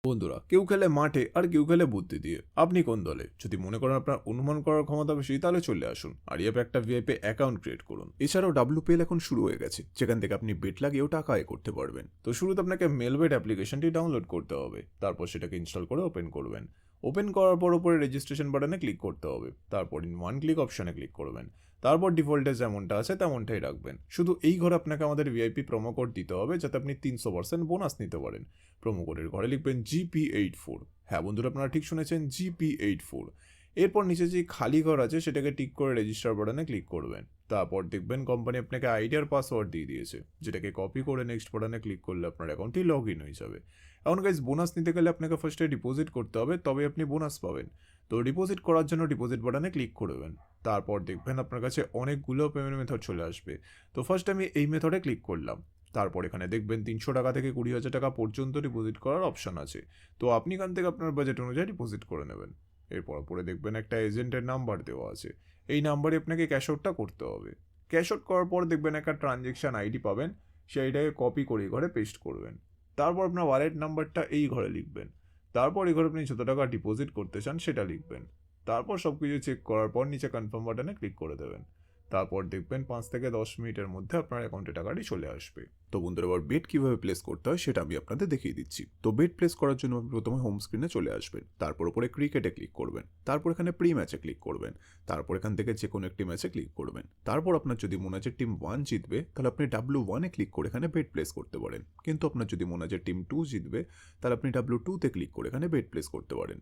বন্ধুরা, কেউ খেলে মাঠে আর কেউ খেলে বুদ্ধি দিয়ে। আপনি কোন দলে? যদি মনে করেন আপনার অনুমান করার ক্ষমতা বেশি, তাহলে চলে আসুন আর এই অ্যাপে একটা ভিআইপি অ্যাকাউন্ট ক্রিয়েট করুন। এছাড়াও ডাব্লুপিএল এখন শুরু হয়ে গেছে, যেখান থেকে আপনি বেট লাগিয়েও টাকা আয় করতে পারবেন। তো শুরুতে আপনাকে মেলবেট অ্যাপ্লিকেশনটি ডাউনলোড করতে হবে, তারপর সেটাকে ইনস্টল করে ওপেন করবেন। ওপেন করার পর উপরে রেজিস্ট্রেশন বাটনে ক্লিক করতে হবে, তারপর ইন ওয়ান ক্লিক অপশনে ক্লিক করবেন। তারপর ডিফল্টে যেমনটা আছে তেমনটাই রাখবেন। শুধু এই ঘরে আপনাকে আমাদের ভিআইপি প্রোমো কোড দিতে হবে, যাতে আপনি 300% বোনাস নিতে পারেন। প্রোমো কোডের ঘরে লিখবেন GP84। হ্যাঁ বন্ধুরা, আপনারা ঠিক শুনেছেন, GP84। এরপর নিচে যে খালি ঘর আছে সেটাকে টিক করে রেজিস্টার বাটনে ক্লিক করবেন। তারপর দেখবেন কোম্পানি আপনাকে আইডি আর পাসওয়ার্ড দিয়ে দিয়েছে, যেটাকে কপি করে নেক্সট বাটনে ক্লিক করলে আপনার অ্যাকাউন্টটি লগ ইন হয়ে যাবে। এখন গাইজ, বোনাস নিতে গেলে আপনাকে ফার্স্টে ডিপোজিট করতে হবে, তবে আপনি বোনাস পাবেন। তো ডিপোজিট করার জন্য ডিপোজিট বাটনে ক্লিক করবেন। তারপর দেখবেন আপনার কাছে অনেকগুলো পেমেন্ট মেথড চলে আসবে। তো ফার্স্ট আমি এই মেথডে ক্লিক করলাম। তারপর এখানে দেখবেন 300 টাকা থেকে 20,000 টাকা পর্যন্ত ডিপোজিট করার অপশন আছে। তো আপনি এখান থেকে আপনার বাজেট অনুযায়ী ডিপোজিট করে নেবেন। এরপর পরে দেখবেন একটা এজেন্টের নাম্বার দেওয়া আছে। এই নাম্বারে আপনাকে ক্যাশ আউটটা করতে হবে। ক্যাশ আউট করার পর দেখবেন একটা ট্রানজ্যাকশন আইডি পাবেন, সেইটাকে কপি করে এই ঘরে পেস্ট করবেন। তারপর আপনার ওয়ালেট নাম্বারটা এই ঘরে লিখবেন। তারপর এই ঘরে আপনি যত টাকা ডিপোজিট করতে চান সেটা লিখবেন। তারপর সব কিছু চেক করার পর নিচে কনফার্ম বাটনে ক্লিক করে দেবেন। তারপর দেখবেন 5 থেকে 10 মিনিটের মধ্যে আপনার অ্যাকাউন্টে টাকাটি চলে আসবে। তো বন্ধুরা, এবার বেট কিভাবে প্লেস করতে হয় সেটা আমি আপনাদের দেখিয়ে দিচ্ছি। তো বেট প্লেস করার জন্য আপনি প্রথমে হোম স্ক্রিনে চলে আসবেন, তারপর উপরে ক্রিকেটে ক্লিক করবেন, তারপর এখানে প্রি ম্যাচে ক্লিক করবেন, তারপর এখান থেকে যে কোনো একটি ম্যাচে ক্লিক করবেন। তারপর আপনার যদি মনে আছে টিম 1 জিতবে, তাহলে আপনি W1-এ ক্লিক করে এখানে বেট প্লেস করতে পারেন। কিন্তু আপনার যদি মনে আছে টিম 2 জিতবে, তাহলে আপনি W2-তে ক্লিক করে এখানে বেট প্লেস করতে পারেন।